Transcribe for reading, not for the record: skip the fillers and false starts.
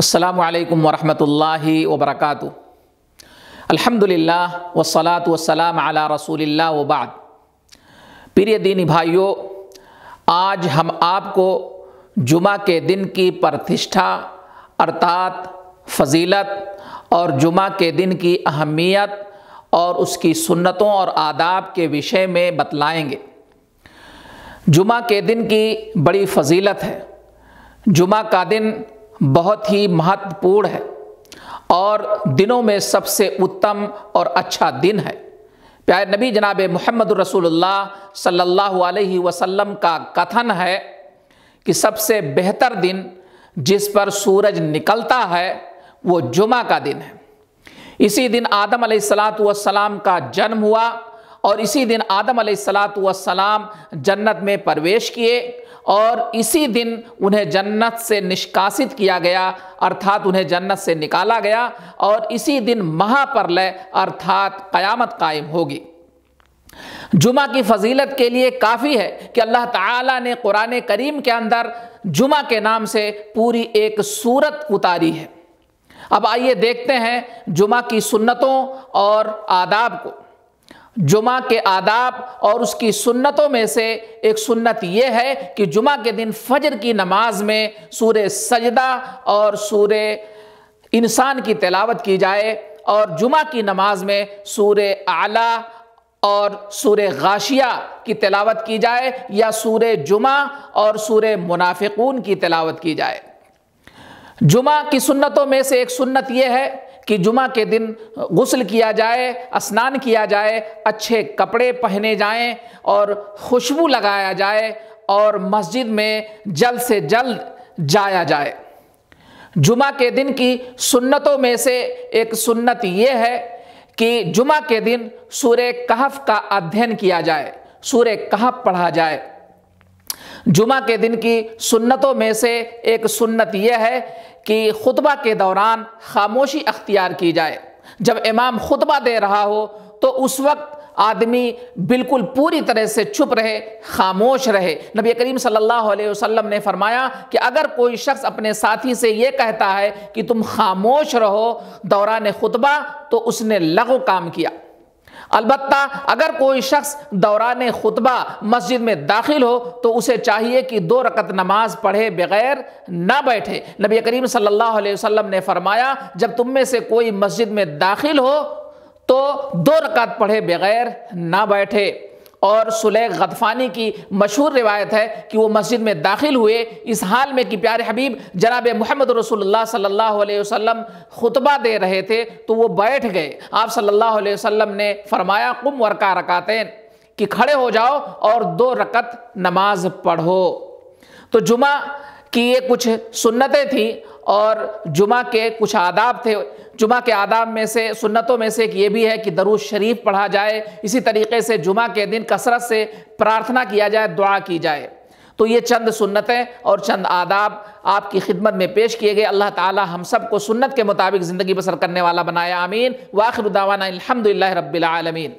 السلام علیکم ورحمۃ اللہ وبرکاتہ۔ الحمدللہ والصلاة والسلام علی رسول اللہ وبعد۔ پریے دینی بھائیوں، آج ہم آپ کو جمعہ کے دن کی پرتشٹھا ارتات فضیلت اور جمعہ کے دن کی اہمیت اور اس کی سنتوں اور آداب کے وشے میں بتلائیں گے۔ جمعہ کے دن کی بڑی فضیلت ہے۔ جمعہ کا دن بہت ہی مہتوپورن ہے اور دنوں میں سب سے اتم اور اچھا دن ہے۔ پیارے نبی جناب محمد رسول اللہ صلی اللہ علیہ وسلم کا کتھن ہے کہ سب سے بہتر دن جس پر سورج نکلتا ہے وہ جمعہ کا دن ہے۔ اسی دن آدم علیہ السلام کا جنم ہوا اور اسی دن آدم علیہ السلام جنت میں پرویش کیے اور اسی دن انہیں جنت سے نشکاست کیا گیا، ارتھات انہیں جنت سے نکالا گیا، اور اسی دن مہا پرلے ارتھات قیامت قائم ہوگی۔ جمعہ کی فضیلت کے لیے کافی ہے کہ اللہ تعالیٰ نے قرآن کریم کے اندر جمعہ کے نام سے پوری ایک سورت اتاری ہے۔ اب آئیے دیکھتے ہیں جمعہ کی سنتوں اور آداب کو۔ جمعہ کے آداب اور اس کی سنتوں میں سے ایک سنت یہ ہے کہ جمعہ کے دن فجر کی نماز میں سورہ سجدہ اور سورہ انسان کی تلاوت کی جائے، اور جمعہ کی نماز میں سورہ اعلیٰ اور سورہ غاشیہ کی تلاوت کی جائے، یا سورہ جمعہ اور سورہ منافقون کی تلاوت کی جائے۔ جمعہ کی سنتوں میں سے ایک سنت یہ ہے کہ جمعہ کے دن غسل کیا جائے، اسنان کیا جائے، اچھے کپڑے پہنے جائیں اور خوشبو لگایا جائے اور مسجد میں جلد سے جلد جایا جائے۔ جمعہ کے دن کی سنتوں میں سے ایک سنت یہ ہے کہ جمعہ کے دن سورہ کہف کا ادھین کیا جائے، سورہ کہف پڑھا جائے۔ جمعہ کے دن کی سنتوں میں سے ایک سنت یہ ہے کہ خطبہ کے دوران خاموشی اختیار کی جائے۔ جب امام خطبہ دے رہا ہو تو اس وقت آدمی بالکل پوری طرح سے چپ رہے، خاموش رہے۔ نبی کریم صلی اللہ علیہ وسلم نے فرمایا کہ اگر کوئی شخص اپنے ساتھی سے یہ کہتا ہے کہ تم خاموش رہو دوران خطبہ تو اس نے لغو کام کیا۔ البتہ اگر کوئی شخص دوران خطبہ مسجد میں داخل ہو تو اسے چاہیے کہ 2 رکعت نماز پڑھے بغیر نہ بیٹھے۔ نبی کریم صلی اللہ علیہ وسلم نے فرمایا جب تم میں سے کوئی مسجد میں داخل ہو تو 2 رکعت پڑھے بغیر نہ بیٹھے۔ اور سلیق غطفانی کی مشہور روایت ہے کہ وہ مسجد میں داخل ہوئے اس حال میں کہ پیارے حبیب جناب محمد رسول اللہ صلی اللہ علیہ وسلم خطبہ دے رہے تھے تو وہ بیٹھ گئے۔ آپ صلی اللہ علیہ وسلم نے فرمایا قم ورکع رکعتین، کہ کھڑے ہو جاؤ اور 2 رکعت نماز پڑھو۔ تو جمعہ کی یہ کچھ سنتیں تھیں اور جمعہ کے کچھ آداب تھے۔ جمعہ کے آداب میں سے سنتوں میں سے ایک یہ بھی ہے کہ درود شریف پڑھا جائے، اسی طریقے سے جمعہ کے دن کثرت سے پرارتھنا کیا جائے، دعا کی جائے۔ تو یہ چند سنتیں اور چند آداب آپ کی خدمت میں پیش کیے گئے۔ اللہ تعالی ہم سب کو سنت کے مطابق زندگی بسر کرنے والا بنائے، آمین۔ وآخر دعوانا الحمدللہ رب العالمین۔